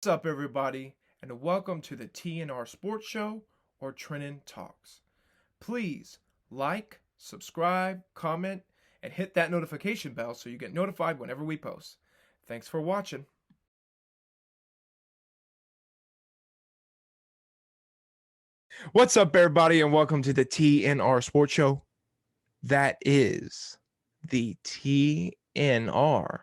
What's up, everybody, and welcome to the TNR Sports Show or Trennon Talks. Please like, subscribe, comment, and hit that notification bell so you get notified whenever we post. Thanks for watching. What's up, everybody, and welcome to the TNR Sports Show. That is the TNR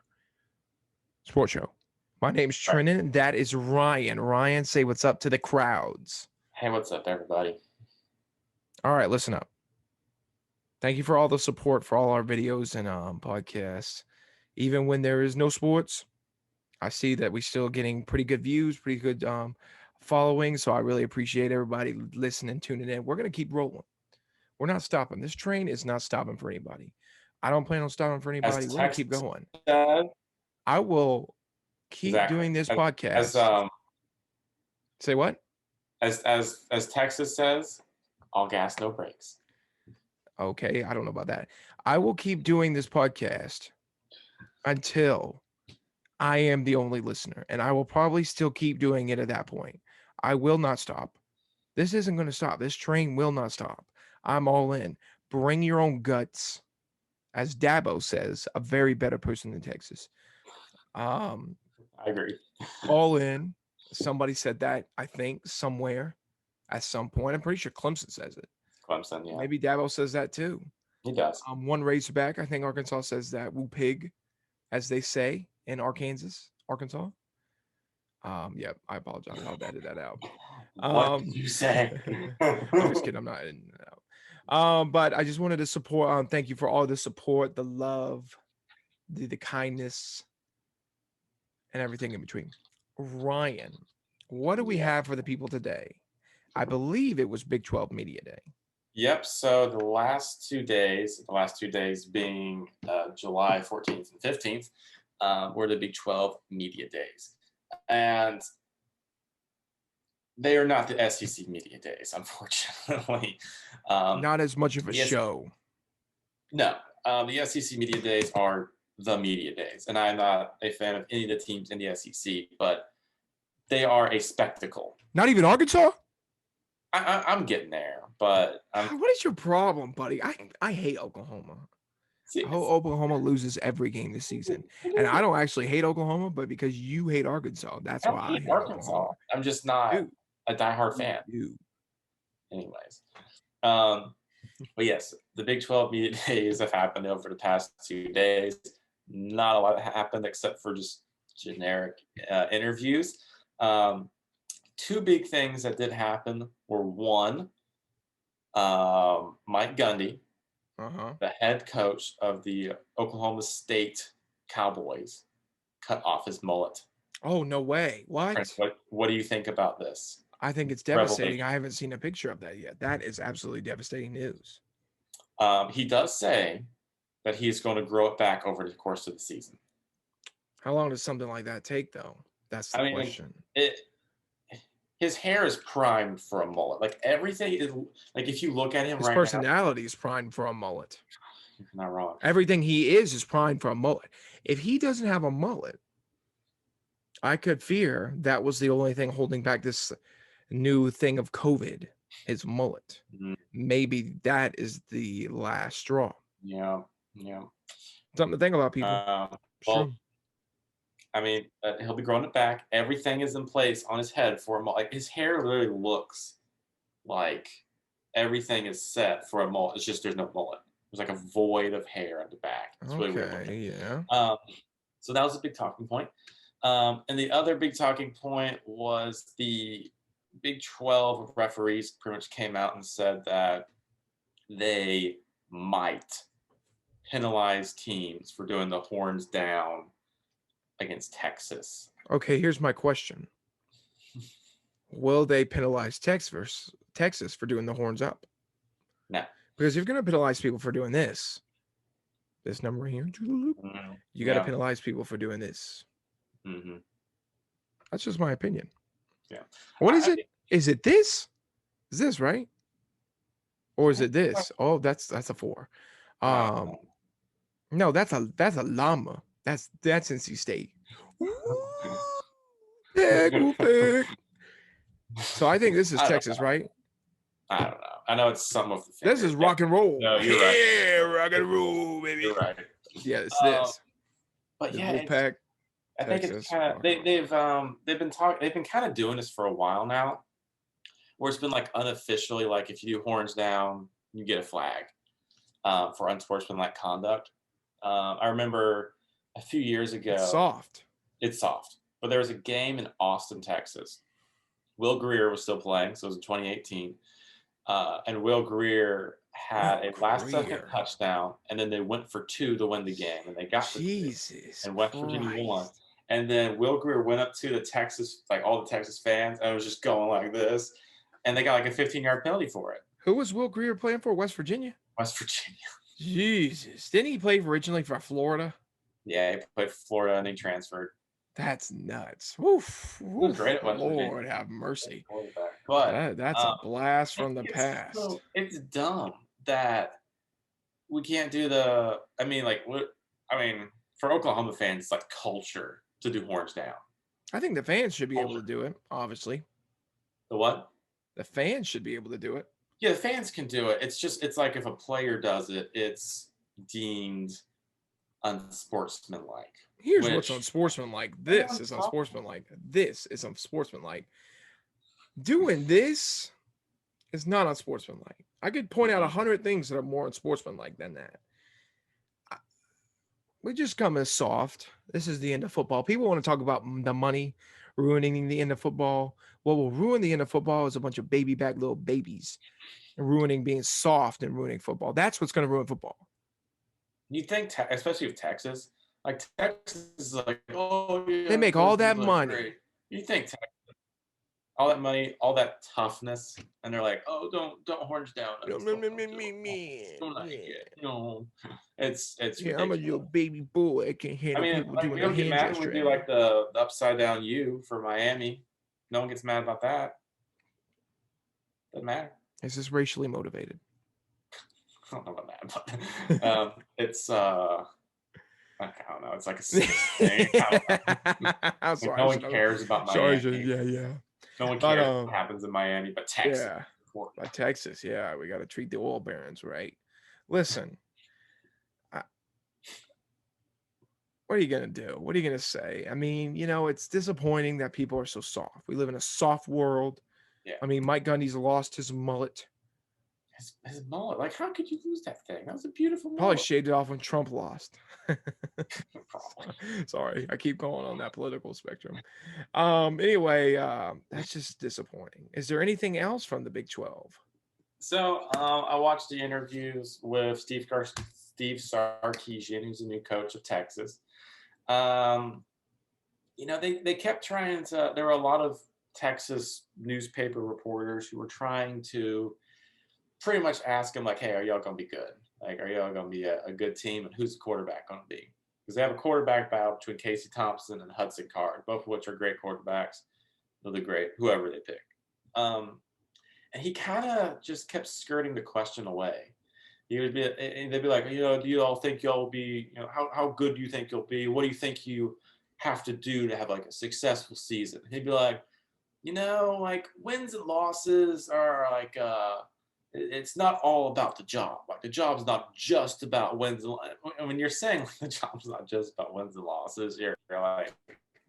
Sports Show. My name's Right. Trennon, and that is Ryan. Ryan, say what's up to the crowds. Hey, what's up, everybody? All right, listen up. Thank you for all the support for all our videos and podcasts. Even when there is no sports, I see that we're still getting pretty good views, pretty good following. So I really appreciate everybody listening, tuning in. We're gonna keep rolling. We're not stopping. This train is not stopping for anybody. I don't plan on stopping for anybody. As We're gonna Texas keep going. said, I will keep exactly. doing this As podcast. Say what? as Texas says, all gas, no brakes. Okay, I don't know about that. I will keep doing this podcast until I am the only listener, and I will probably still keep doing it at that point. I will not stop. This isn't going to stop. This train will not stop. I'm all in. Bring your own guts, as Dabo says, a very better person in Texas. Um, I agree. all in. Somebody said that, I think, somewhere at some point. I'm pretty sure Clemson says it. Clemson, yeah, Maybe Dabo says that too. he does. One Razorback, I think Arkansas says that. Woo pig, as they say in Arkansas. Yeah, I apologize. I'll edit that out. What did you say? I'm just kidding. I'm not editing it out. But I just wanted to support. Thank you for all the support, the love, the kindness, and everything in between. Ryan, what do we Yeah. have for the people today? I believe it was Big 12 Media Day. Yep. So the last 2 days being July 14th and 15th, were the Big 12 media days, and they are not the SEC media days, unfortunately. Not as much of a Yes, show. no. The SEC media days are the media days, and I'm not a fan of any of the teams in the SEC, but they are a spectacle. Not even Arkansas? I'm getting there, but What is your problem, buddy? I hate Oklahoma. I hope Oklahoma loses every game this season. And I don't actually hate Oklahoma, but because you hate Arkansas, that's I why don't I hate hate Arkansas. Oklahoma. I'm just not Dude, a diehard fan. you. Anyways, um, but yes, the Big 12 media days have happened over the past 2 days. Not a lot happened except for just generic interviews. Two big things that did happen were one, Mike Gundy, Uh-huh. the head coach of the Oklahoma State Cowboys, cut off his mullet. Oh, no way. What? What do you think about this? I think it's devastating. I haven't seen a picture of that yet. That is absolutely devastating news. He does say that he's going to grow it back over the course of the season. How long does something like that take, though? That's the question. His hair is primed for a mullet. Like everything is like if you look at him His right personality is primed for a mullet. now, you're not wrong. Everything he is primed for a mullet. If he doesn't have a mullet, I could fear that was the only thing holding back this new thing of COVID, his mullet. Mm-hmm. Maybe that is the last straw. Yeah. Something to think about, people. Well, I mean, he'll be growing it back. Everything is in place on his head for a mullet. Like his hair literally looks like everything is set for a mullet. It's just there's no mullet. There's like a void of hair at the back. It's really weird. Okay, yeah. So that was a big talking point. And the other big talking point was the Big 12 referees pretty much came out and said that they might penalize teams for doing the horns down against Texas. Okay, here's my question. Will they penalize Texas for doing the horns up? No. Because if you're going to penalize people for doing this number here, you got to penalize people for doing this. Mm-hmm. That's just my opinion. Yeah. What is it? Is it this? Is this right? Or is it this? Oh, that's a 4. No, that's a llama. That's NC State. Pick. So I think this is Texas, right? I don't know. I know it's some of the This is rock and roll. No, you're right. Yeah, rock and roll, baby. You're right. Yeah, it's this. But The yeah, Wolfpack. I think it's kind of they've been kind of doing this for a while now, where it's been like unofficially, like if you do horns down, you get a flag for unsportsmanlike conduct. I remember a few years ago. It's soft. But there was a game in Austin, Texas. Will Greer was still playing, so it was in 2018. And Will Greer had a last-second touchdown, and then they went for 2 to win the game, and they got the 2. And West Virginia won. And then Will Greer went up to the Texas, like all the Texas fans, and was just going like this, and they got like a 15-yard penalty for it. Who was Will Greer playing for? West Virginia? West Virginia. Jesus. Didn't he play originally for Florida? Yeah, he played for Florida, and he transferred. That's nuts. Woof. He was great at West Virginia. Lord have mercy. But that's a blast from the past. It's dumb that we can't do for Oklahoma fans, it's like culture to do horns down. I think the fans should be able to do it, obviously. The what? The fans should be able to do it. Yeah, the fans can do it. It's like if a player does it, it's deemed unsportsmanlike. Here's what's unsportsmanlike. This is unsportsmanlike. This is unsportsmanlike. Doing this is not unsportsmanlike. I could point out 100 things that are more unsportsmanlike than that. We just come as soft. This is the end of football. People want to talk about the money ruining the end of football. What will ruin the end of football is a bunch of baby back little babies ruining being soft and ruining football. That's what's going to ruin football. You think, especially with Texas, like Texas is like, oh, yeah, they make all that money. Great. You think Texas, all that money, all that toughness, and they're like, oh, don't horns down. Don't like it. No, it's yeah, I'm a little baby boy. I can't handle people doing the hand gesture. We do like the upside down U for Miami. No one gets mad about that. Doesn't matter. Is this racially motivated? I don't know about that, but it's I don't know. It's like a thing. I'm sorry. No one cares about Miami. Yeah. No one cares what happens in Miami, but Texas. Yeah, but Texas. Yeah, we got to treat the oil barons right. Listen, what are you gonna do? What are you gonna say? I mean, it's disappointing that people are so soft. We live in a soft world. Yeah. I mean, Mike Gundy's lost his mullet. His mullet, like how could you lose that thing? That was a beautiful mullet. Probably shaved it off when Trump lost. Sorry, I keep going on that political spectrum. Anyway, that's just disappointing. Is there anything else from the Big 12? So I watched the interviews with Steve Sarkisian, who's the new coach of Texas. They kept trying to. There were a lot of Texas newspaper reporters who were trying to pretty much ask him, like, hey, are y'all going to be good? Like, are y'all going to be a good team? And who's the quarterback going to be? Because they have a quarterback battle between Casey Thompson and Hudson Card, both of which are great quarterbacks. They'll do great, whoever they pick. And he kind of just kept skirting the question away. They'd be like, do you all think y'all will be, how good do you think you'll be? What do you think you have to do to have like a successful season? He'd be like, like wins and losses are like, it's not all about the job. Like the job's not just about wins and losses. When you're saying like, the job's not just about wins and losses, you're like,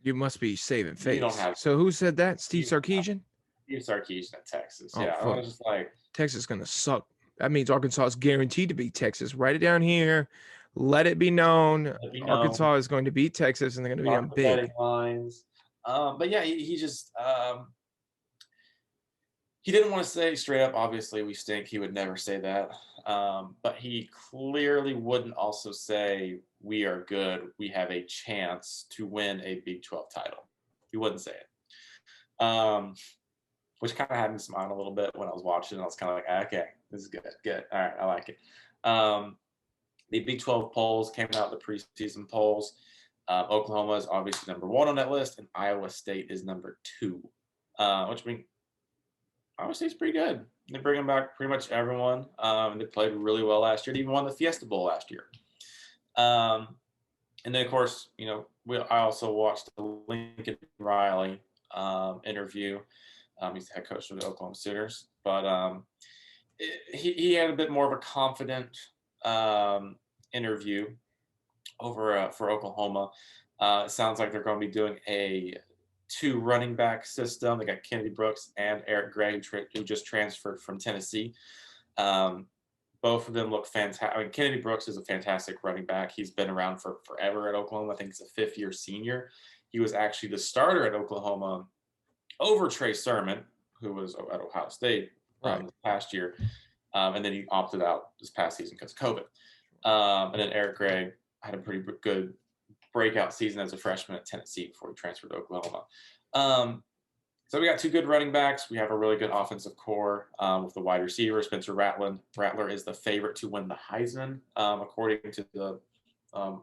you must be saving face. You don't have. So who said that? Steve Sarkisian? Steve Sarkisian at Texas. Oh, yeah, I was just like, Texas is gonna suck. That means Arkansas is guaranteed to beat Texas. Write it down here. Let it be known. Arkansas is going to beat Texas, and they're going to be on big lines. But yeah, he just he didn't want to say straight up. Obviously, we stink. He would never say that. But he clearly wouldn't also say we are good. We have a chance to win a Big 12 title. He wouldn't say it. Which kind of had me smile a little bit when I was watching. I was kind of like, okay, this is good. All right, I like it. The Big 12 polls came out, the preseason polls. Oklahoma is obviously number 1 on that list, and Iowa State is number 2, which means Iowa State's pretty good. They're bringing back pretty much everyone. They played really well last year. They even won the Fiesta Bowl last year. And then, of course, I also watched the Lincoln Riley interview. He's the head coach of the Oklahoma Sooners, but he had a bit more of a confident interview over for Oklahoma. It sounds like they're going to be doing a 2 running back system. They got Kennedy Brooks and Eric Gray, who just transferred from Tennessee. Both of them look fantastic. I mean, Kennedy Brooks is a fantastic running back. He's been around for forever at Oklahoma. I think he's a 5th-year senior. He was actually the starter at Oklahoma over Trey Sermon, who was at Ohio State this past year. And then he opted out this past season because of COVID. And then Eric Gray had a pretty good breakout season as a freshman at Tennessee before he transferred to Oklahoma. So we got 2 good running backs. We have a really good offensive core with the wide receiver, Spencer Rattler. Rattler is the favorite to win the Heisman, according to the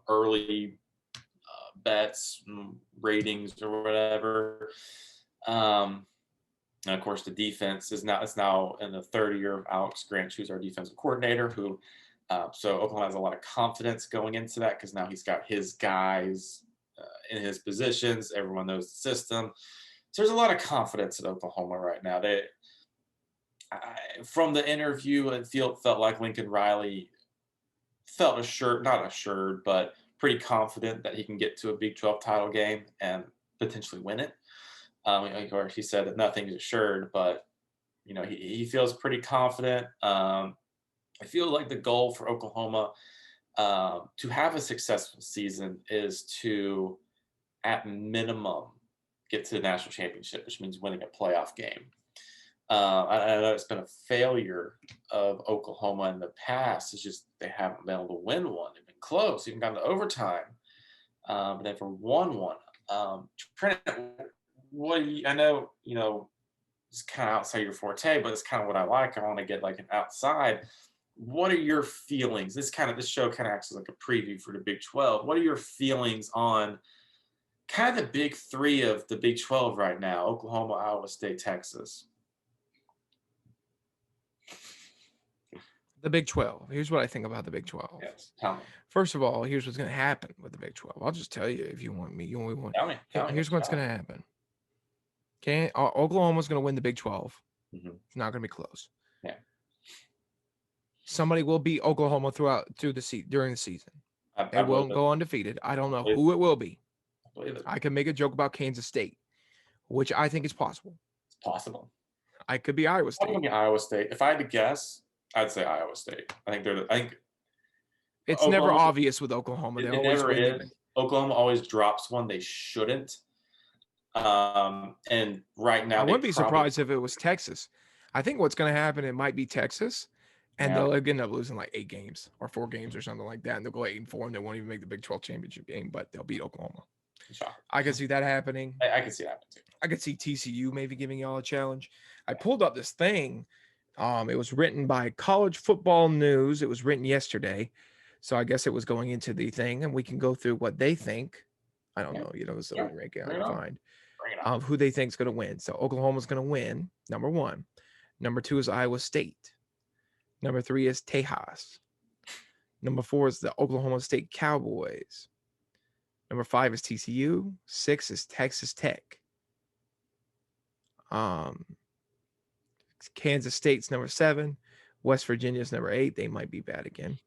early bets, ratings, or whatever. And of course, the defense is now in the 3rd year of Alex Grinch, who's our defensive coordinator, who so Oklahoma has a lot of confidence going into that because now he's got his guys in his positions. Everyone knows the system. So there's a lot of confidence in Oklahoma right now. From the interview, it felt like Lincoln Riley felt not assured, but pretty confident that he can get to a Big 12 title game and potentially win it. Of course, he said that nothing is assured, but he feels pretty confident. I feel like the goal for Oklahoma to have a successful season is to, at minimum, get to the national championship, which means winning a playoff game. I know it's been a failure of Oklahoma in the past. It's just they haven't been able to win one. They've been close, even gone to overtime, but never won one. Trennon, I know, it's kind of outside your forte, but it's kind of what I like. I want to get like an outside. What are your feelings? This show kind of acts as like a preview for the Big 12. What are your feelings on kind of the big 3 of the Big 12 right now? Oklahoma, Iowa State, Texas. The Big 12. Here's what I think about the Big 12. Yes, tell me. First of all, here's what's going to happen with the Big 12. I'll just tell you if you want me. Tell me. Here's what's going to happen. Okay, Oklahoma's going to win the Big 12. Mm-hmm. It's not going to be close. Yeah. Somebody will beat Oklahoma during the season. They won't go undefeated. I don't know who it will be. I can make a joke about Kansas State, which I think is possible. It's possible. I could be Iowa State. I'm going to be Iowa State. If I had to guess, I'd say Iowa State. I think it's never obvious with Oklahoma. It never is. Oklahoma always drops one they shouldn't. And right now, I wouldn't be surprised if it was Texas. I think what's going to happen, it might be Texas, and they'll end up losing like 8 games or 4 games or something like that, and they'll go 8-4, and they won't even make the Big 12 championship game, but they'll beat Oklahoma. Sure. I can see that happening. I can see that happening too. I could see TCU maybe giving y'all a challenge. I pulled up this thing. It was written by College Football News. It was written yesterday, so I guess it was going into the thing, and we can go through what they think. I don't know, it's the only rank I can find of who they think is going to win. So Oklahoma's going to win, number 1. Number 2 is Iowa State. Number 3 is Tejas. Number 4 is the Oklahoma State Cowboys. Number 5 is TCU. 6 is Texas Tech. Kansas State's number 7. West Virginia's number 8. They might be bad again.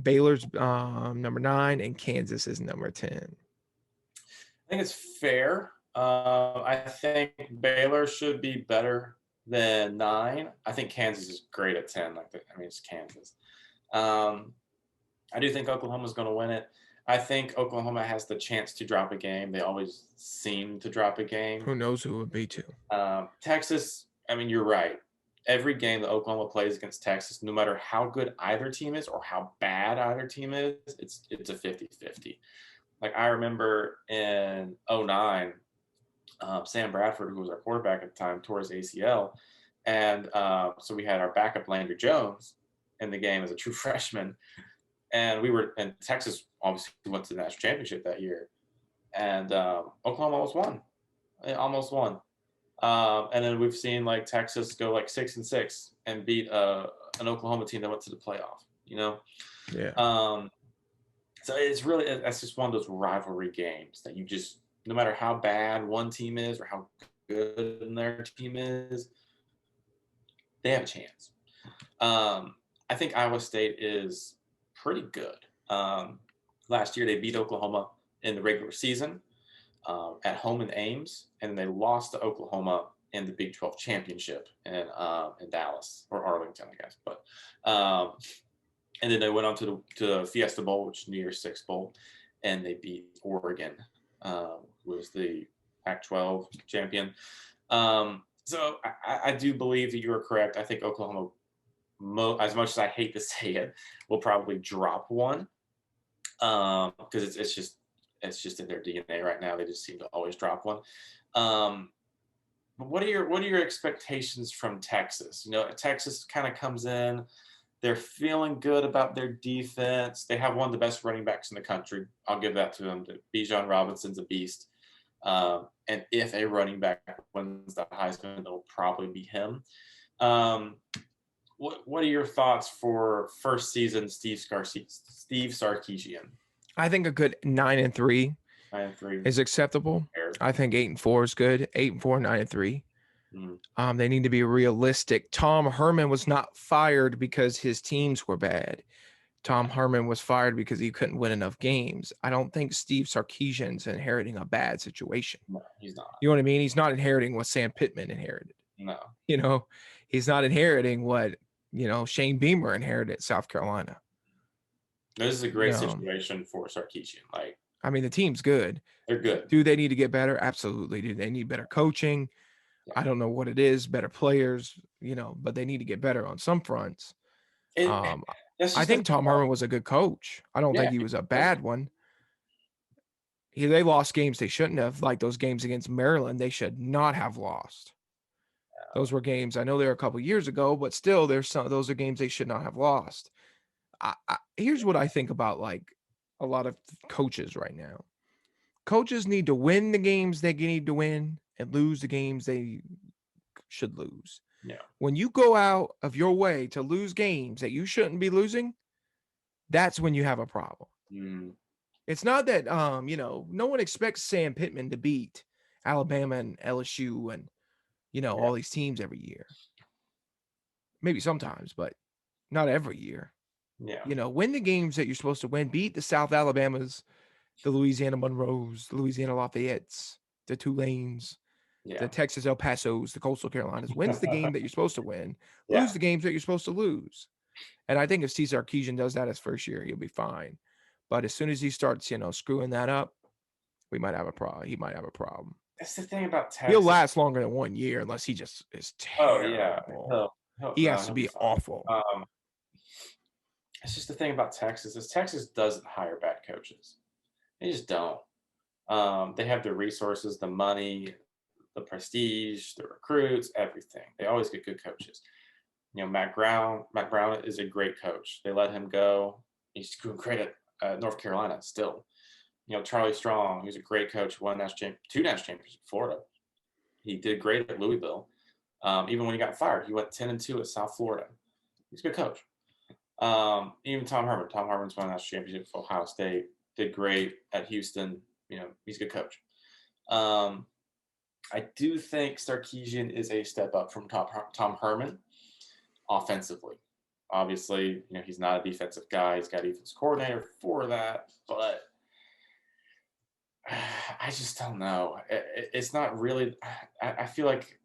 Baylor's number 9, and Kansas is number 10. I think it's fair. I think Baylor should be better than 9. I think Kansas is great at 10. It's Kansas. I do think Oklahoma's going to win it. I think Oklahoma has the chance to drop a game. They always seem to drop a game. Who knows who it would be to? Texas, you're right. Every game that Oklahoma plays against Texas, no matter how good either team is or how bad either team is, it's a 50-50. Like I remember in 2009, Sam Bradford, who was our quarterback at the time, tore his ACL. And so we had our backup Landry Jones in the game as a true freshman. And Texas obviously went to the national championship that year. And Oklahoma almost won. And then we've seen like Texas go like 6-6 and beat an Oklahoma team that went to the playoff, Yeah. So it's just one of those rivalry games that you just no matter how bad one team is or how good their team is, they have a chance. I think Iowa State is pretty good. Last year, they beat Oklahoma in the regular season at home in Ames, and they lost to Oklahoma in the Big 12 championship in Dallas or Arlington, I guess. But and then they went on to the Fiesta Bowl, which is New Year's Six Bowl, and they beat Oregon, who was the Pac-12 champion. So I do believe that you are correct. I think Oklahoma, as much as I hate to say it, will probably drop one because it's just in their DNA right now. They just seem to always drop one. But what are your expectations from Texas? Texas kind of comes in. They're feeling good about their defense. They have one of the best running backs in the country. I'll give that to them. Bijan Robinson's a beast. And if a running back wins the Heisman, it'll probably be him. What are your thoughts for first season Steve Sarkisian? I think a good 9-3 is acceptable. Fair. I think 8-4 is good. 8-4, 9-3. They need to be realistic. Tom Herman was not fired because his teams were bad. Tom Herman was fired because he couldn't win enough games. I don't think Steve Sarkisian's inheriting a bad situation. No, he's not. You know what I mean? He's not inheriting what Sam Pittman inherited. No. He's not inheriting what, Shane Beamer inherited at South Carolina. This is a great situation for Sarkisian. The team's good. They're good. Do they need to get better? Absolutely. Do they need better coaching? Yeah. I don't know what it is, better players, but they need to get better on some fronts. I think Tom Herman was a good coach. I don't think he was a bad one. They lost games they shouldn't have, like those games against Maryland. They should not have lost. Those were games, I know they were a couple years ago, but still, those are games they should not have lost. Here's what I think about a lot of coaches right now. Coaches need to win the games they need to win and lose the games they should lose. Yeah. When you go out of your way to lose games that you shouldn't be losing, that's when you have a problem. It's not that no one expects Sam Pittman to beat Alabama and LSU and all these teams every year. Maybe sometimes, but not every year. Yeah. Win the games that you're supposed to win. Beat the South Alabamas, the Louisiana Monroes, the Louisiana Lafayettes, the Tulanes, the Texas El Pasos, the Coastal Carolinas. Wins the game that you're supposed to win. Lose the games that you're supposed to lose. And I think if Steve Sarkisian does that his first year, he'll be fine. But as soon as he starts, screwing that up, we might have a problem. He might have a problem. That's the thing about Texas. He'll last longer than 1 year unless he just is terrible. He has to be awful. It's just the thing about Texas is Texas doesn't hire bad coaches. They just don't. They have the resources, the money, the prestige, the recruits, everything. They always get good coaches. Matt Brown is a great coach. They let him go. He's doing great at North Carolina still. Charlie Strong, he's a great coach, two national championships in Florida. He did great at Louisville. Even when he got fired, he went 10-2 at South Florida. He's a good coach. Even Tom Herman. Tom Herman's won a national championship for Ohio State. Did great at Houston. He's a good coach. I do think Sarkisian is a step up from Tom Herman offensively. Obviously, he's not a defensive guy. He's got a defense coordinator for that, but I just don't know. It's not really – I feel like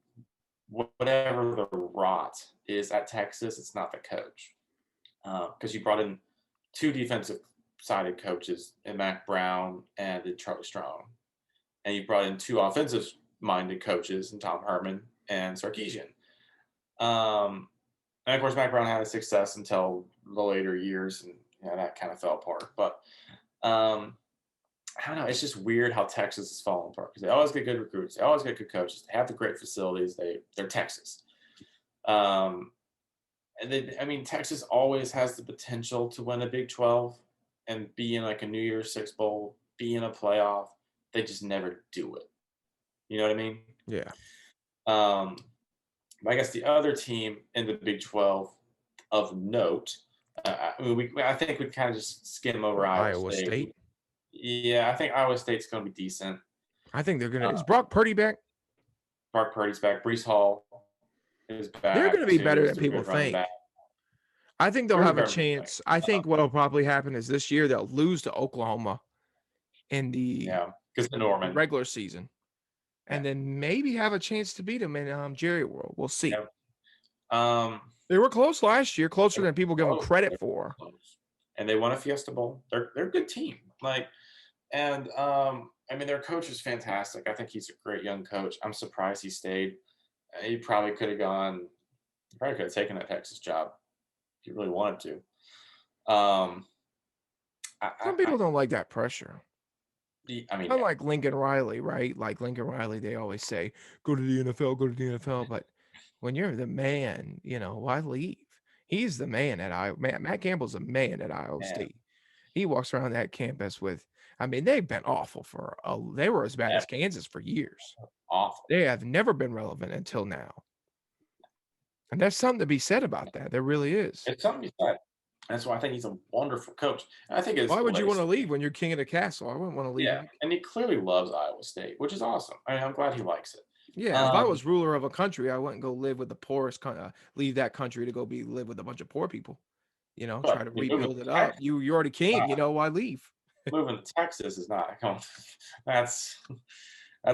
whatever the rot is at Texas, it's not the coach. Because you brought in two defensive-sided coaches, in Mac Brown and in Charlie Strong. And you brought in two offensive-minded coaches, in Tom Herman and Sarkisian. And, of course, Mac Brown had success until the later years, and that kind of fell apart. But I don't know. It's just weird how Texas is falling apart because they always get good recruits. They always get good coaches. They have the great facilities. They're Texas. Texas always has the potential to win a Big 12 and be in a New Year's Six Bowl, be in a playoff. They just never do it. You know what I mean? Yeah. I guess the other team in the Big 12 of note, I think we'd kind of just skim over Iowa State. Yeah, I think Iowa State's going to be decent. I think they're gonna. Is Brock Purdy back? Brock Purdy's back. Brees Hall is They're back gonna be too. better Is than their people good running back. think. I think they'll They're have a better than people think. chance. I think what'll probably happen is this year they'll lose to Oklahoma in the Yeah, because the Norman. regular season, and Yeah. then maybe have a chance to beat them in Jerry World. We'll see. Yeah. They were close last year, closer than people give them Close. credit They're for. close. And they won a Fiesta Bowl. They're a good team. I mean, their coach is fantastic. I think he's a great young coach. I'm surprised he stayed. He probably could have gone. He probably could have taken that Texas job if he really wanted to. Some people don't like that pressure. I mean, Unlike Lincoln Riley, right? Like Lincoln Riley, they always say, go to the NFL, go to the NFL. But when you're the man, why leave? He's the man at Iowa. Matt Campbell's a man at Iowa man, State. He walks around that campus they've been awful they were as bad as Kansas for years. awful. They have never been relevant until now. And there's something to be said about that. There really is. It's something to be said. That's why I think he's a wonderful coach. And I think Why would you want to leave when you're king of the castle? I wouldn't want to leave. Yeah, and he clearly loves Iowa State, which is awesome. I mean, I'm glad he likes it. Yeah, if I was ruler of a country, I wouldn't go live with the poorest, leave that country to go live with a bunch of poor people. Try to rebuild it up. You're already king. Why leave? Moving to Texas is not. That's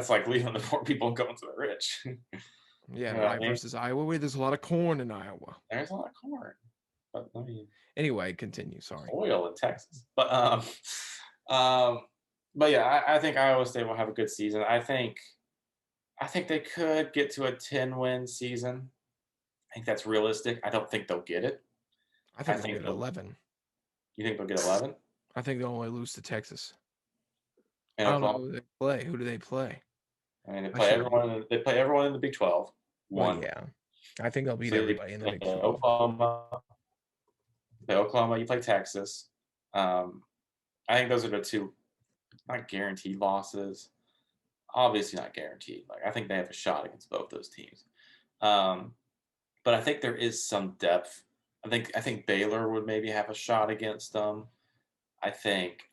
like leaving the poor people and going to the rich. Yeah, versus Iowa, where there's a lot of corn in Iowa. There's a lot of corn, but I mean, anyway, continue. Sorry, oil in Texas, but yeah, I think Iowa State will have a good season. I think they could get to a 10-win season. I think that's realistic. I don't think they'll get it. I think they'll get 11. You think they'll get 11? I think they'll only lose to Texas. And I don't know who they play. Who do they play? I mean, they play everyone. They play everyone in the Big 12. Well, yeah, I think they'll beat everybody in the Big 12. Oklahoma. You play Texas. I think those are the two, not guaranteed losses. Obviously not guaranteed. I think they have a shot against both those teams. But I think there is some depth. I think Baylor would maybe have a shot against them. I think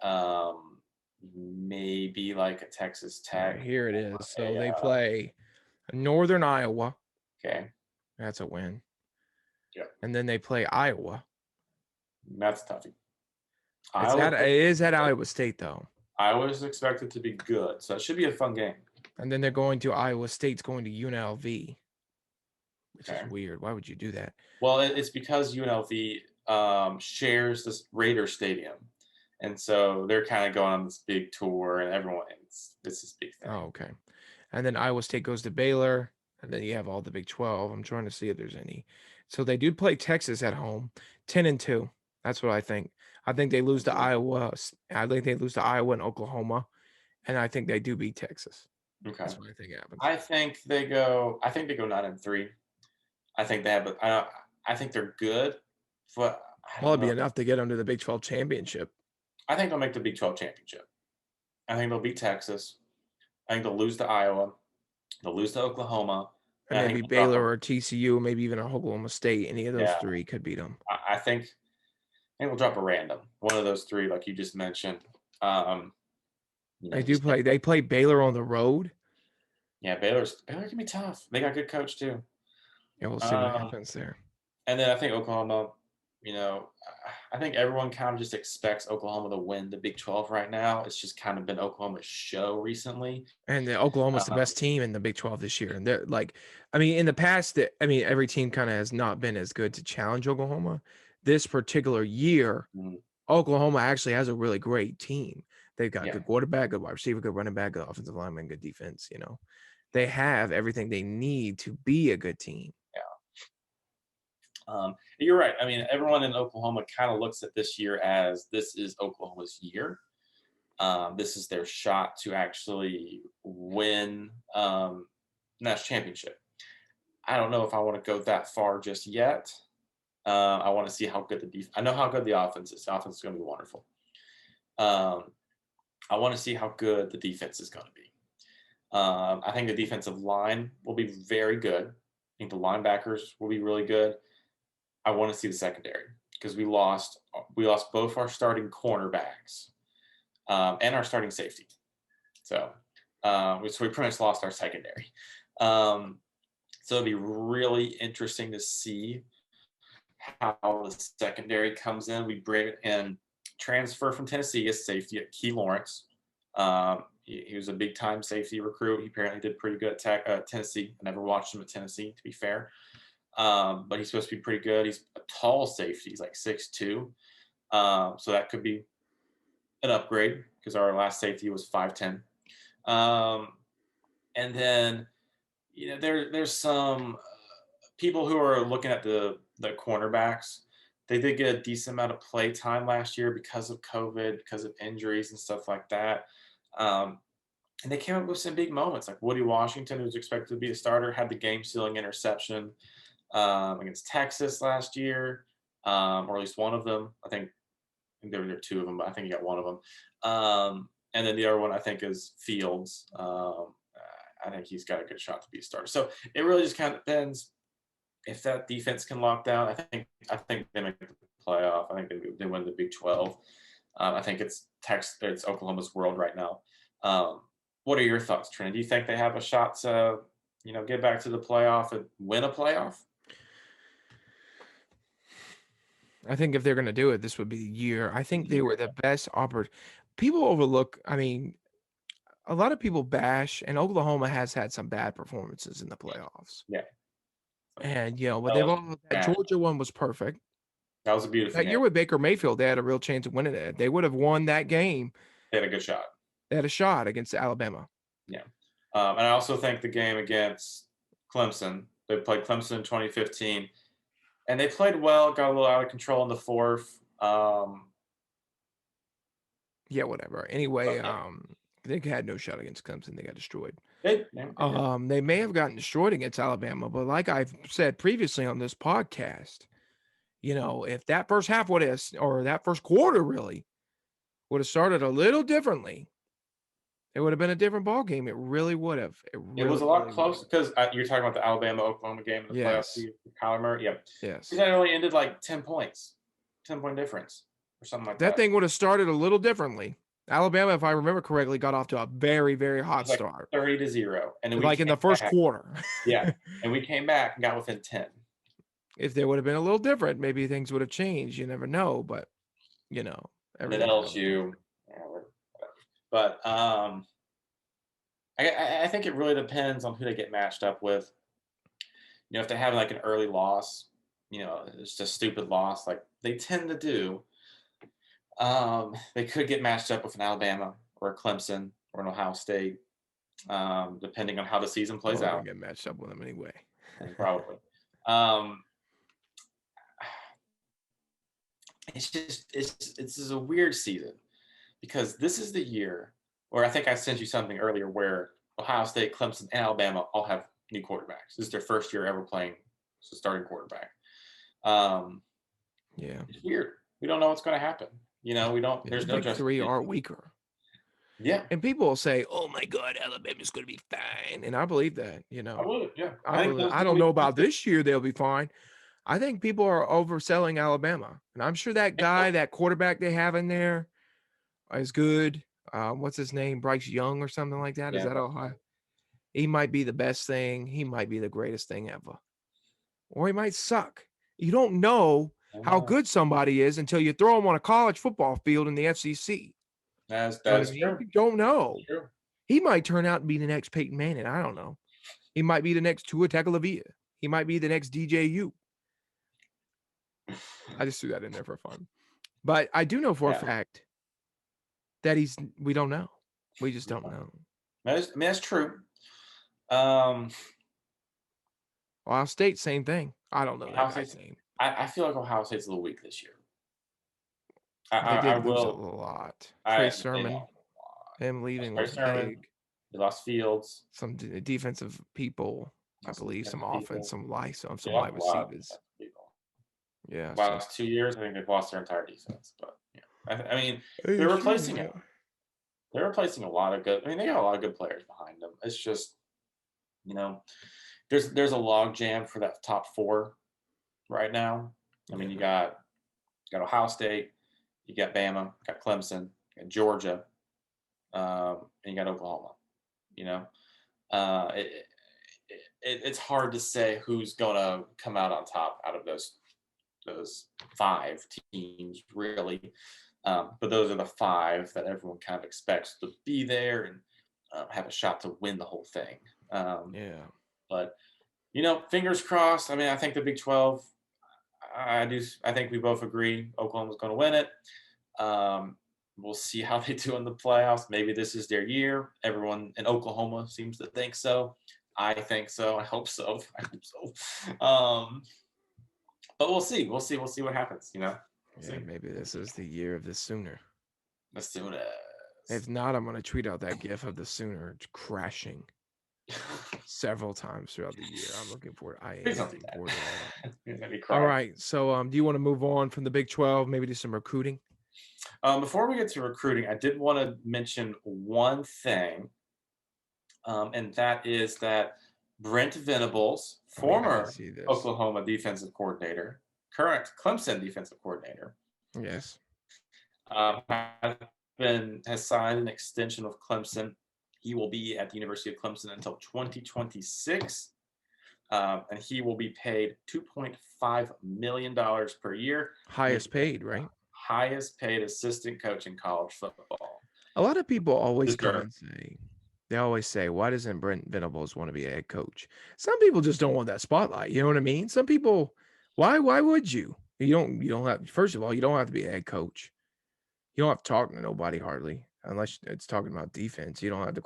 maybe like a Texas Tech. Right, here it is. So they play Northern Iowa. Okay. That's a win. Yeah. And then they play Iowa. That's toughie. It is at Iowa State, though. Iowa is expected to be good, so it should be a fun game. And then they're going to Iowa State's going to UNLV, which is weird. Why would you do that? Well, it's because UNLV shares this Raider Stadium, and so they're kind of going on this big tour, and everyone it's this big thing. Oh, okay. And then Iowa State goes to Baylor, and then you have all the Big 12. I'm trying to see if there's any. So they do play Texas at home, 10-2. That's what I think. I think they lose to Iowa. I think they lose to Iowa and Oklahoma, and I think they do beat Texas. Okay, that's what I think happens. I think they go 9-3. I think they have. I think they're good, but it'd be enough to get them to the Big 12 championship. I think they'll make the Big 12 championship. I think they'll beat Texas. I think they'll lose to Iowa. They'll lose to Oklahoma. And maybe Baylor or TCU, maybe even Oklahoma State. Any of those three could beat them. I think we'll drop a random one of those three, like you just mentioned. They play Baylor on the road. Yeah, Baylor can be tough. They got a good coach too. Yeah, we'll see what happens there. And then I think Oklahoma. I think everyone kind of just expects Oklahoma to win the Big 12 right now. It's just kind of been Oklahoma's show recently. And Oklahoma's the best team in the Big 12 this year. And they're in the past, every team kind of has not been as good to challenge Oklahoma. This particular year, Oklahoma actually has a really great team. They've got good quarterback, good wide receiver, good running back, good offensive lineman, good defense. They have everything they need to be a good team. You're right. I mean, everyone in Oklahoma kind of looks at this year as this is Oklahoma's year. This is their shot to actually win national championship. I don't know if I want to go that far just yet. I want to see how good the defense. I know how good the offense is. The offense is going to be wonderful. I want to see how good the defense is going to be. I think the defensive line will be very good. I think the linebackers will be really good. I want to see the secondary because we lost both our starting cornerbacks and our starting safety. So So we pretty much lost our secondary. So it'd be really interesting to see how the secondary comes in. We bring in transfer from Tennessee as safety at Key Lawrence. He was a big time safety recruit. He apparently did pretty good at Tennessee. I never watched him at Tennessee, to be fair. But he's supposed to be pretty good. He's a tall safety. He's like 6'2". So that could be an upgrade because our last safety was 5'10". And then, there's some people who are looking at the cornerbacks. They did get a decent amount of play time last year because of COVID, because of injuries and stuff like that. And they came up with some big moments, like Woody Washington, who was expected to be a starter, had the game-sealing interception against Texas last year, or at least one of them. I think there were two of them, but I think he got one of them. And then the other one, I think, is Fields. I think he's got a good shot to be a starter. So it really just kind of depends if that defense can lock down. I think they make the playoff. I think they win the Big 12. I think it's Oklahoma's world right now. What are your thoughts, Trennon? Do you think they have a shot to, get back to the playoff and win a playoff? I think if they're going to do it, this would be the year. I think they were the best people overlook. I mean, a lot of people bash, and Oklahoma has had some bad performances in the playoffs. Yeah. And, but that Georgia one was perfect. That was a beautiful That game. year with Baker Mayfield, they had a real chance of winning it. They would have won that game. They had a good shot. They had a shot against Alabama. Yeah. And I also think the game against Clemson, they played Clemson in 2015, and they played well, got a little out of control in the fourth. Yeah, whatever. Anyway, they had no shot against Clemson. They got destroyed. They may have gotten destroyed against Alabama, but like I've said previously on this podcast, if that first half or that first quarter really would have started a little differently, it would have been a different ball game. It really would have. It was a lot closer because you're talking about the Alabama-Oklahoma game in the playoffs. Kyler Murray, yeah. Yes. That only ended like 10 points, 10-point difference or something like that. That thing would have started a little differently. Alabama, if I remember correctly, got off to a very, very hot start. 30-0. And then in the first quarter. Yeah. And we came back and got within 10. If they would have been a little different, maybe things would have changed. You never know. But, And then LSU. But I think it really depends on who they get matched up with. If they have like an early loss, it's just a stupid loss like they tend to do. They could get matched up with an Alabama or a Clemson or an Ohio State, depending on how the season plays out. Get matched up with them anyway. Probably. It's just a weird season because this is the year where I think I sent you something earlier where Ohio State, Clemson, and Alabama all have new quarterbacks. This is their first year ever playing as a starting quarterback. Yeah. It's weird. We don't know what's going to happen. We don't. There's no justification. Three are weaker. Yeah. And people will say, "Oh my God, Alabama's going to be fine," and I believe that. I would. Yeah. I don't know about this year; they'll be fine. I think people are overselling Alabama, and I'm sure that guy, that quarterback they have in there, is good. What's his name? Bryce Young or something like that. Is that Ohio? He might be the best thing. He might be the greatest thing ever, or he might suck. You don't know how good somebody is until you throw them on a college football field in the FCC. That's true. You don't know. True. He might turn out to be the next Peyton Manning. I don't know. He might be the next Tua Tagovailoa. He might be the next DJU. I just threw that in there for fun. But I do know for a fact that we don't know. We just don't know. That's true. Ohio State, same thing. I don't know. I feel like Ohio State's a little weak this year. They did lose a lot. Trey Sermon, him leaving was big. They lost Fields. Some defensive people, I believe, some offense, some wide receivers. Yeah. Last 2 years, I think they've lost their entire defense. But I mean, they're replacing it. They're replacing a lot of good. I mean, they got a lot of good players behind them. It's just, there's a log jam for that top four right now. I mean, you got Ohio State, you got Bama, you got Clemson, you got Georgia, and you got Oklahoma. You know, it's hard to say who's gonna come out on top out of those 5 teams, really. But those are the 5 that everyone kind of expects to be there and have a shot to win the whole thing. Um, Yeah. but fingers crossed. I mean, I think the Big 12. I do. I think we both agree Oklahoma's going to win it. Um, we'll see how they do in the playoffs. Maybe this is their year. Everyone in Oklahoma seems to think so. I think so. I hope so. I hope so. But we'll see. We'll see. We'll see what happens. We'll Yeah, see. maybe this is the year of the Sooner. As soon If not, I'm going to tweet out that gif of the Sooner crashing as. several times throughout the year. I'm looking forward. I am Please don't do looking that. forward to all that. You're gonna be All crying. right. So, do you want to move on from the Big 12? Maybe do some recruiting. Before we get to recruiting, I did want to mention one thing, and that is that Brent Venables, Oh yeah, I former see this. Oklahoma defensive coordinator, current Clemson defensive coordinator, Yes. has signed an extension with Clemson. He will be at the University of Clemson until 2026, and he will be paid $2.5 million per year. Highest paid, right? Highest paid assistant coach in college football. A lot of people always come Deserved. and say, they always say, why doesn't Brent Venables want to be a head coach? Some people just don't want that spotlight. You know what I mean? Some people, why would you? You don't have, first of all, you don't have to be a head coach. You don't have to talk to nobody hardly, unless it's talking about defense. You don't have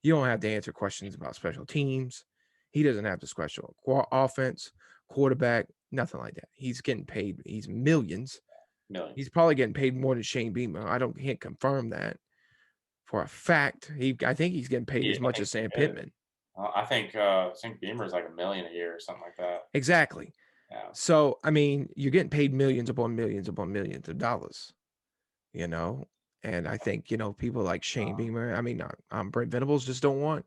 you don't have to answer questions about special teams. He doesn't have to special offense, quarterback, nothing like that. He's getting paid. He's millions. Millions. He's probably getting paid more than Shane Beamer. Can't confirm that for a fact. I think he's getting paid Yeah, as I much think as Sam he is. Pittman. I think Beamer's like $1 million a year or something like that. Exactly. Yeah. So I mean, you're getting paid millions upon millions upon millions of dollars. You know, and I think people like Shane Beamer. I mean, Brent Venables just doesn't want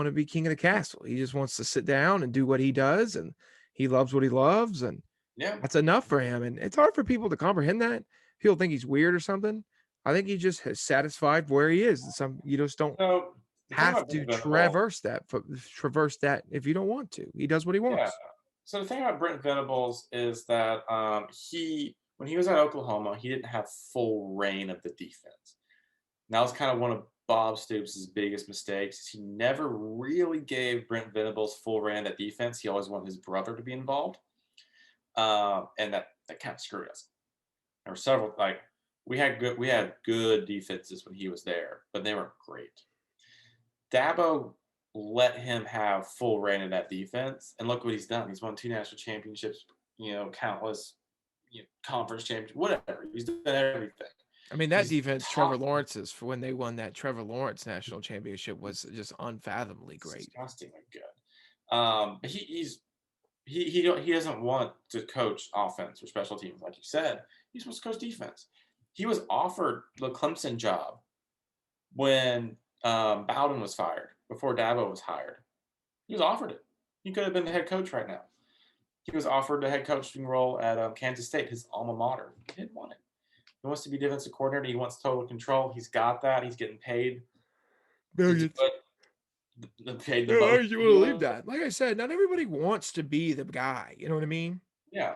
to be king of the castle. He just wants to sit down and do what he does, and he loves what he loves, and Yeah. that's enough for him. And it's hard for people to comprehend that. People think he's weird or something. I think he just has satisfied where he is. And you just don't So the thing have about to Brent Venables, traverse that if you don't want to. He does what he yeah. wants. So the thing about Brent Venables is that when he was at Oklahoma, he didn't have full reign of the defense. And that was kind of one of Bob Stoops' biggest mistakes. He never really gave Brent Venables full reign of that defense. He always wanted his brother to be involved, and that kind of screwed us. There were several we had good defenses when he was there, but they weren't great. Dabo let him have full reign of that defense, and look what he's done. He's won 2 national championships, countless conference championships, whatever. He's done everything. I mean, that He's defense, top, Trevor Lawrence's, for when they won that Trevor Lawrence national championship, was just unfathomably great. disgustingly good. But he doesn't want to coach offense or special teams, like you said. He's supposed to coach defense. He was offered the Clemson job when Bowden was fired, before Dabo was hired. He was offered it. He could have been the head coach right now. He was offered a head coaching role at Kansas State, his alma mater. He didn't want it. He wants to be defensive coordinator. He wants total control. He's got that. He's getting paid to do Millions. it. Paid the Why most. would you want to leave that? Like I said, not everybody wants to be the guy. You know what I mean? Yeah,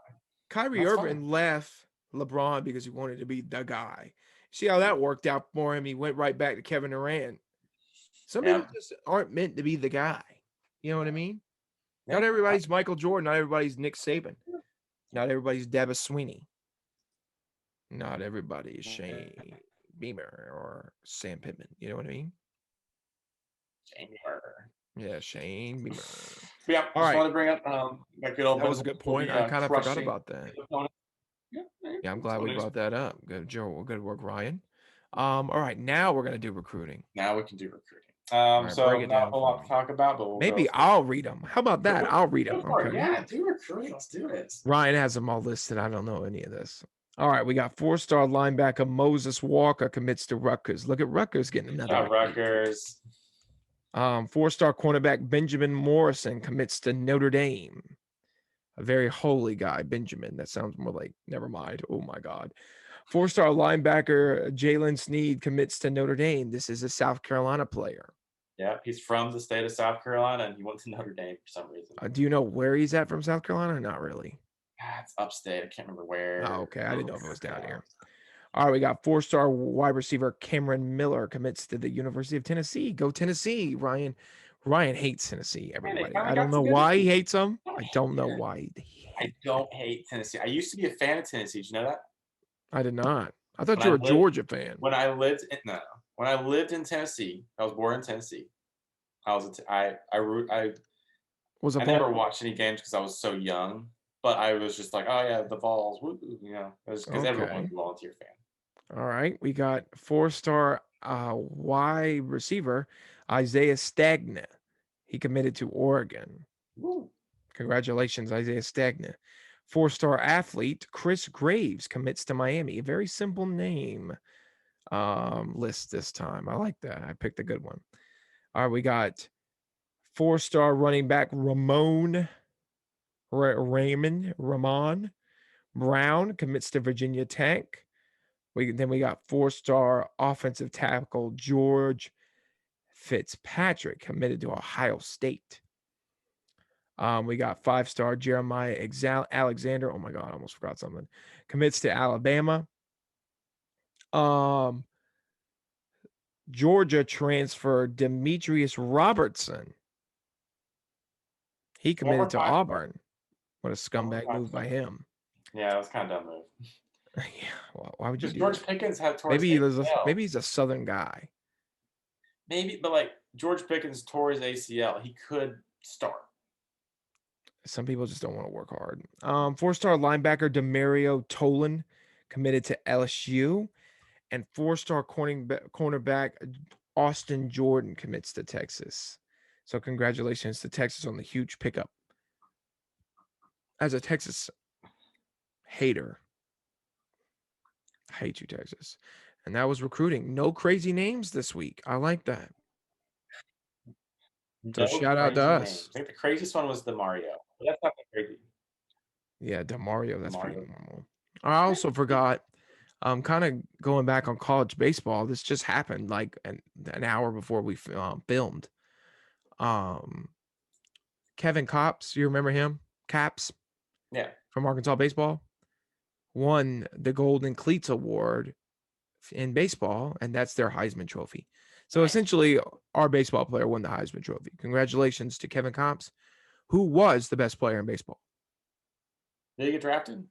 Kyrie that's Irving fine. left LeBron because he wanted to be the guy. See how that worked out for him? He went right back to Kevin Durant. Some Yeah, people just aren't meant to be the guy. You know what I mean? Not yeah. everybody's Michael Jordan. Not everybody's Nick Saban. Not everybody's Deba Sweeney. Not everybody is Shane Beamer or Sam Pittman. You know what I mean? Jamie Murder. Yeah, Shane Beamer. But yeah, All just right. wanted to bring up that good old That was a Venables good will point. be I kind of forgot crushing about that. his opponent. Yeah, I'm glad so we brought that up. Good, Joe. Good work, Ryan. All right, now we're gonna do recruiting. Now we can do recruiting. Right, So break it not a down whole for lot me. to talk about, but we'll Maybe go. I'll read them. How about that? I'll read them. Go for it. Okay. Yeah, do recruiting. Let's do this. Ryan has them all listed. I don't know any of this. All right, we got 4-star linebacker Moses Walker commits to Rutgers. Look at Rutgers getting another recruit. Rutgers. 4-star cornerback Benjamin Morrison commits to Notre Dame. A very holy guy, Benjamin. That sounds more like, never mind. Oh my God. 4-star linebacker Jalen Snead commits to Notre Dame. This is a South Carolina player. Yeah, he's from the state of South Carolina, and he went to Notre Dame for some reason. Do you know where he's at from South Carolina or not really? It's upstate. I can't remember where. Oh, okay. I didn't know if it was down Yeah. here. All right, we got 4-star wide receiver Cameron Miller commits to the University of Tennessee. Go Tennessee, Ryan. Ryan hates Tennessee, Man, they everybody. finally I don't got know some good why he receivers. hates them. I I don't don't hate know it. why he I hates don't hate Tennessee. I used to be a fan of Tennessee. Did you know that? I did not. I thought When you I were a lived Georgia fan. when I lived in no, when I lived in Tennessee, I was born in Tennessee. I was a t- I root Was a I Vol. never watched any games because I was so young, but I was just like, oh yeah, the Vols, woo, because everyone was Okay. a volunteer fan. All right. We got 4-star wide receiver Isaiah Stagna. He committed to Oregon. Woo. Congratulations, Isaiah Stagna. 4-star athlete Chris Graves commits to Miami. A very simple name list this time. I like that. I picked a good one. All right, we got 4-star running back Ramon Brown commits to Virginia Tech. Then we got 4-star offensive tackle George Fitzpatrick committed to Ohio State. We got 5-star Jeremiah Alexander. Oh my God, I almost forgot something. Commits to Alabama. Georgia transfer Demetrius Robertson. He One committed more to 5-star. Auburn. What a One more scumbag move 5-star. by him. Yeah, that was kind of a dumb move. Yeah, well, why would you Because do George that? Pickens had tore his Maybe ACL. he's a Southern guy. Maybe, but like George Pickens tore his ACL, he could start. Some people just don't want to work hard. 4-star linebacker Demario Tolan committed to LSU, and 4-star cornerback Austin Jordan commits to Texas. So congratulations to Texas on the huge pickup. As a Texas hater, I hate you, Texas. And that was recruiting. No crazy names this week. I like that. So No shout out to crazy us. names. I think the craziest one was the Mario. But that's not that crazy. Yeah, Demario, that's pretty Mario. normal. I also forgot, kind of going back on college baseball. This just happened like an hour before we filmed. Um, Kevin Cops, you remember him? Caps Yeah. from Arkansas baseball won the Golden Cleats Award in baseball, and that's their Heisman Trophy. So Nice. essentially, our baseball player won the Heisman Trophy. Congratulations to Kevin Cops, who was the best player in baseball. Did he get drafted?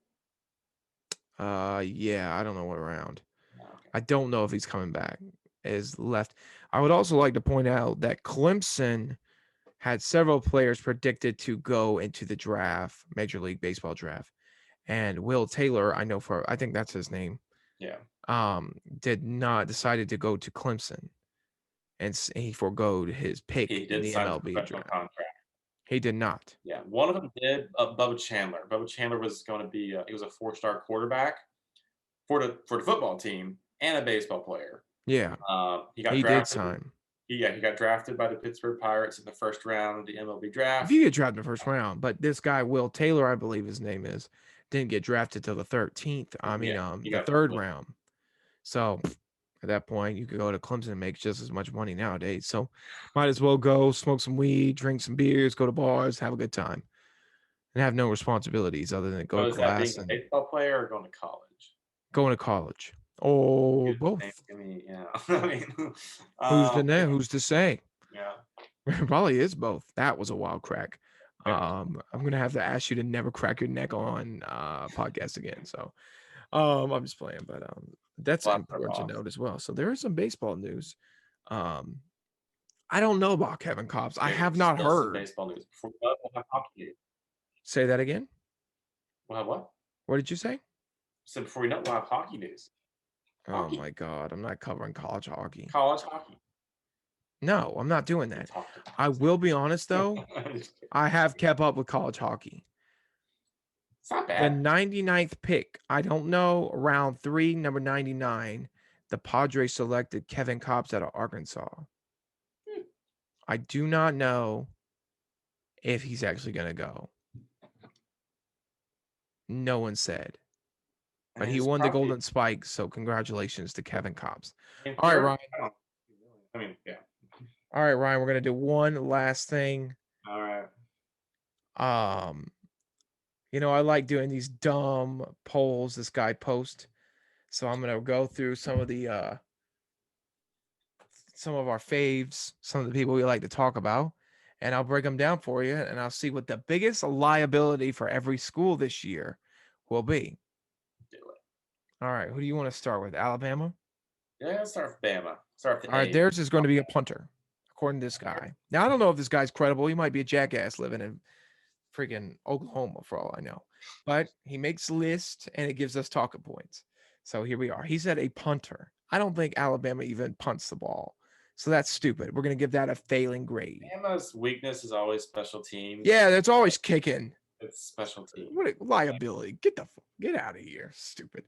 Yeah, I don't know what round. No, okay. I don't know if he's coming back. Is left. I would also like to point out that Clemson had several players predicted to go into the draft, Major League Baseball draft, and Will Taylor, I think that's his name. Yeah. Did not decided to go to Clemson, and he forgoed his pick He in did the sign his MLB professional draft. contract. He did not. Yeah. One of them did, Bubba Chandler. Bubba Chandler was going to be, he was a 4-star quarterback for the football team and a baseball player. Yeah, He got he did drafted. sign. He got drafted by the Pittsburgh Pirates in the first round of the MLB draft. If you get drafted in the first round, but this guy Will Taylor, I believe his name is, didn't get drafted till the 13th. The third round. So at that point, you could go to Clemson and make just as much money nowadays. So might as well go smoke some weed, drink some beers, go to bars, have a good time, and have no responsibilities other than go to Is that being class a and baseball player or going to college? going to college. Oh, both. I mean, yeah. I mean, Who's to say? yeah. Probably is both. That was a wild crack. I'm gonna have to ask you to never crack your neck on podcast again. So I'm just playing, but that's important to note as well. So there is some baseball news. I don't know about Kevin Cobbs. I have not Still some heard. baseball news. Before we'll have hockey news. Say that again. We'll have what? What did you say? So before we know, we'll have hockey news. Oh my God, I'm not covering college hockey. College hockey. No, I'm not doing that. I will be honest though. I have kept up with college hockey. It's not The bad. 99th pick, I don't know, round 3, number 99, the Padres selected Kevin Cobbs out of Arkansas. I do not know if he's actually going to go. No one said. But he won the Golden Spike, so congratulations to Kevin Cobbs. All right, Ryan. Yeah. All right, Ryan, we're gonna do one last thing. All right. I like doing these dumb polls this guy post. So I'm gonna go through some of our faves, some of the people we like to talk about, and I'll break them down for you, and I'll see what the biggest liability for every school this year will be. Do it. All right, who do you want to start with? Alabama? Yeah, let's start with Bama. Start with the All right, A. theirs is going to be a punter, according to this guy. Now, I don't know if this guy's credible. He might be a jackass living in freaking Oklahoma for all I know. But he makes lists and it gives us talking points. So here we are. He said a punter. I don't think Alabama even punts the ball. So that's stupid. We're going to give that a failing grade. Bama's weakness is always special teams. Yeah, that's always kicking. It's special teams. What a liability. Get out of here. Stupid.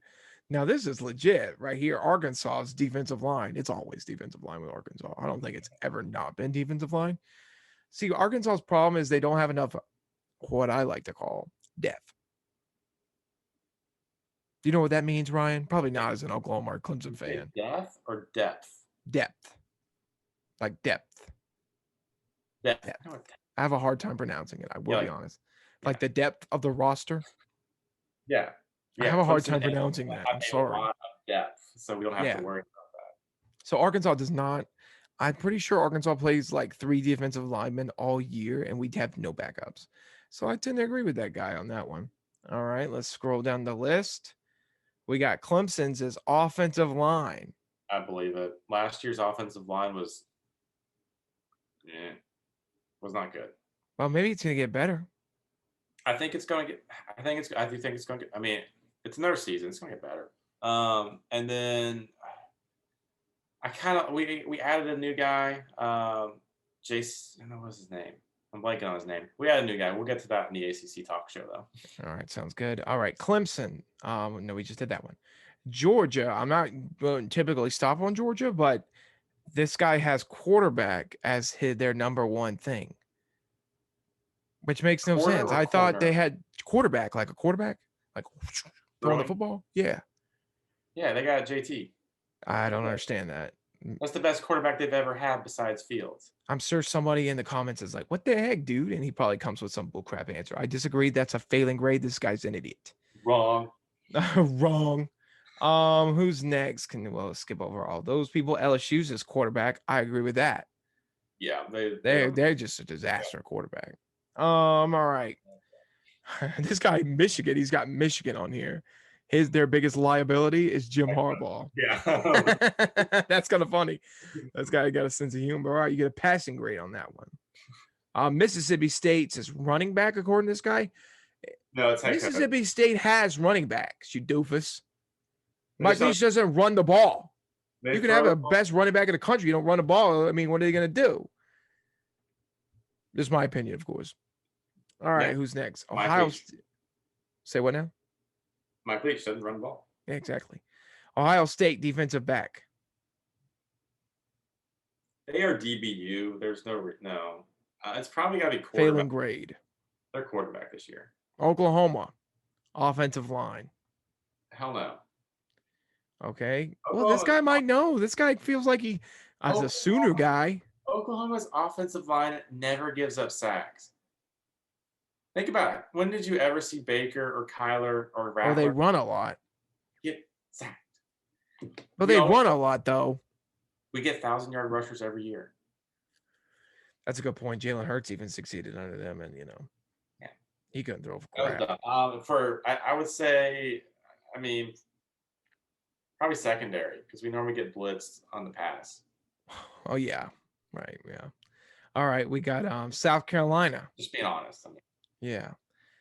Now, this is legit right here. Arkansas's defensive line. It's always defensive line with Arkansas. I don't think it's ever not been defensive line. See, Arkansas's problem is they don't have enough, what I like to call depth. Do you know what that means, Ryan? Probably not as an Oklahoma or Clemson fan. Depth or depth? Depth. Like depth. Depth. I have a hard time pronouncing it. I will be honest. Like the depth of the roster. Yeah. I have a hard time pronouncing that. I'm sorry. A lot of depth, so we don't have to worry about that. So Arkansas does not. I'm pretty sure Arkansas plays like 3 defensive linemen all year, and we have no backups. So I tend to agree with that guy on that one. All right, let's scroll down the list. We got Clemson's as offensive line. I believe it. Last year's offensive line was not good. Well, maybe it's going to get better. I think it's going to get. I do think it's going to get. I mean, it's another season. It's going to get better. And then I kind of we added a new guy. Jason, what was his name? I'm blanking on his name. We added a new guy. We'll get to that in the ACC talk show, though. All right, sounds good. All right, Clemson. No, we just did that one. Georgia. I'm not going to typically stop on Georgia, but this guy has quarterback as their number one thing, which makes no sense. I thought they had quarterback, like a quarterback, like throwing the football. Yeah. Yeah, they got JT. I don't understand that. That's the best quarterback they've ever had besides Fields. I'm sure somebody in the comments is like, what the heck, dude? And he probably comes with some bullcrap answer. I disagree. That's a failing grade. This guy's an idiot. Wrong. Wrong. Who's next? We'll skip over all those people. LSU's his quarterback. I agree with that. Yeah, they're just a disaster quarterback. All right. This guy, Michigan, he's got Michigan on here. Their biggest liability is Jim Harbaugh. Yeah. That's kind of funny. This guy got a sense of humor. All right, you get a passing grade on that one. Mississippi State's his running back, according to this guy. No, it's Mississippi State has running backs, you doofus. Mike Leach doesn't run the ball. You can have the best running back in the country. You don't run the ball. I mean, what are they going to do? This is my opinion, of course. All right, who's next? Ohio State. Say what now? Mike Leach doesn't run the ball. Yeah, exactly. Ohio State defensive back. They are DBU. There's no. It's probably got to be quarterback. Failing grade. They're quarterback this year. Oklahoma offensive line. Hell no. Okay. Well, this guy might know. This guy feels like as a Sooner guy. Oklahoma's offensive line never gives up sacks. Think about it. When did you ever see Baker or Kyler or Rattler? Well, they run a lot. Get sacked. But they run a lot, though. We get 1,000-yard rushers every year. That's a good point. Jalen Hurts even succeeded under them, and he couldn't throw for crap. I would say, probably secondary because we normally get blitzed on the pass. Oh yeah, right, yeah. All right, we got South Carolina. Just being honest. Yeah,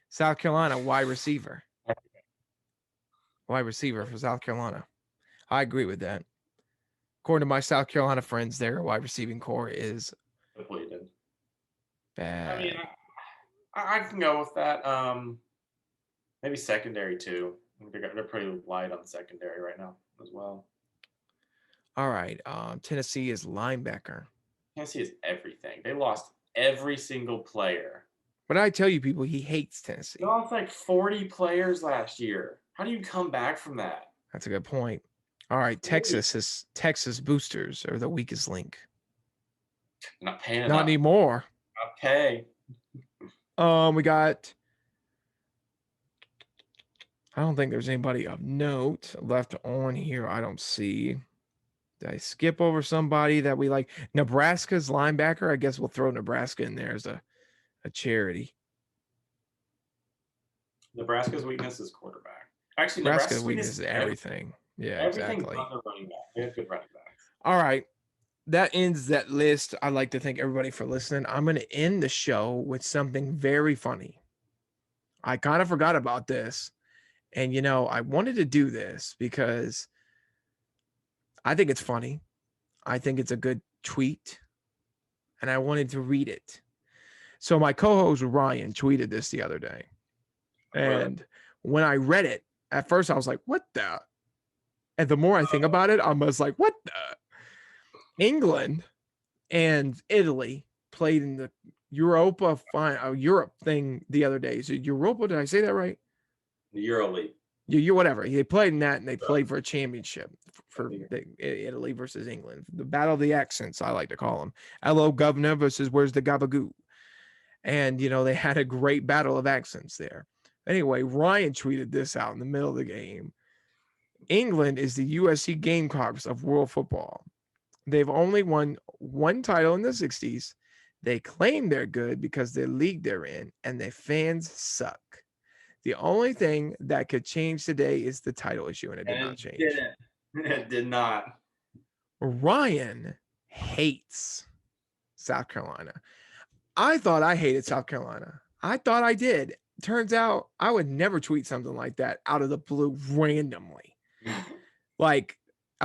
South Carolina wide receiver. Wide receiver for South Carolina. I agree with that. According to my South Carolina friends, their wide receiving core is depleted. Bad. I can go with that. Maybe secondary too. They're pretty light on secondary right now as well. All right. Tennessee is linebacker. Tennessee is everything. They lost every single player. But I tell you, people, he hates Tennessee. They lost like 40 players last year. How do you come back from that? That's a good Texas boosters are the weakest link. They're not paying Not enough. anymore. Okay. We got. I don't think there's anybody of note left on here. I don't see. Did I skip over somebody that we like? Nebraska's linebacker. I guess we'll throw Nebraska in there as a charity. Nebraska's weakness is quarterback. Actually, Nebraska's Nebraska's weakness is everything. Yeah, everything exactly. but the running back. They have good running backs. All right. That ends that list. I'd like to thank everybody for listening. I'm going to end the show with something very funny. I kind of forgot about this. And, I wanted to do this because I think it's funny. I think it's a good tweet. And I wanted to read it. So my co-host Ryan tweeted this the other day. And when I read it, at first I was like, what the? And the more I think about it, I'm just like, what the? England and Italy played in the Europe thing the other day. So Europa, did I say that right? The EuroLeague. You whatever. They played in that, and they played for a championship for Italy versus England. The battle of the accents, I like to call them. Hello, governor versus where's the gabagoo? And they had a great battle of accents there. Anyway, Ryan tweeted this out in the middle of the game. England is the USC Gamecocks of world football. They've only won one title in the 60s. They claim they're good because the league they're in and their fans suck. The only thing that could change today is the title issue, and it did not change. It did not. Ryan hates South Carolina. I thought I hated South Carolina. I thought I did. Turns out I would never tweet something like that out of the blue randomly. Like,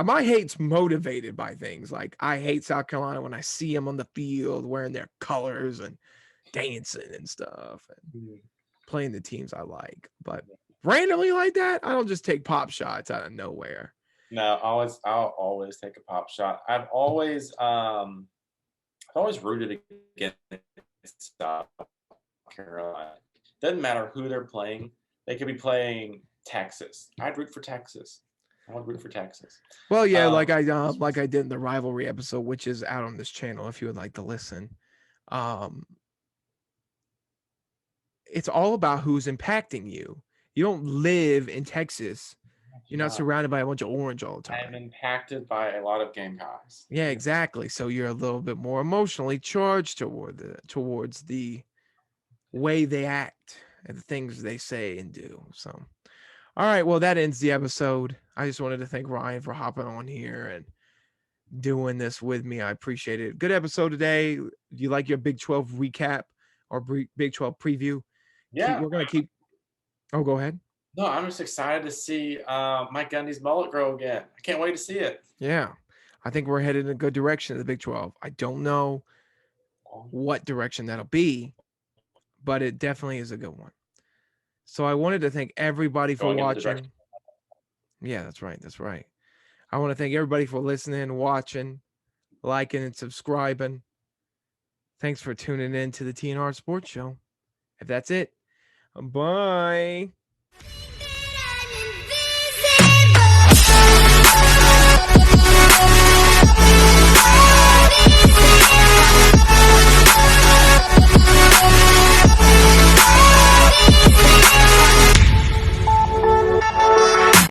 my hate's motivated by things. Like, I hate South Carolina when I see them on the field wearing their colors and dancing and stuff and playing the teams I like. But randomly like that, I don't just take pop shots out of nowhere. No, I'll always take a pop shot. I've always rooted against South Carolina. Doesn't matter who they're playing. They could be playing Texas. I'd root for Texas. I would root for Texas. Well, yeah, like I did in the rivalry episode, which is out on this channel if you would like to listen. It's all about who's impacting you. You don't live in Texas. You're not surrounded by a bunch of orange all the time. I'm impacted by a lot of Gamecocks. Yeah, exactly. So you're a little bit more emotionally charged towards the way they act and the things they say and do. So, all right. Well, that ends the episode. I just wanted to thank Ryan for hopping on here and doing this with me. I appreciate it. Good episode today. Do you like your Big 12 recap or Big 12 preview? Yeah. We're going to keep. Oh, go ahead. No, I'm just excited to see Mike Gundy's mullet grow again. I can't wait to see it. Yeah. I think we're headed in a good direction in the Big 12. I don't know what direction that'll be, but it definitely is a good one. So I wanted to thank everybody for watching. Yeah, that's right. That's right. I want to thank everybody for listening, watching, liking, and subscribing. Thanks for tuning in to the TNR Sports Show. If that's it, bye.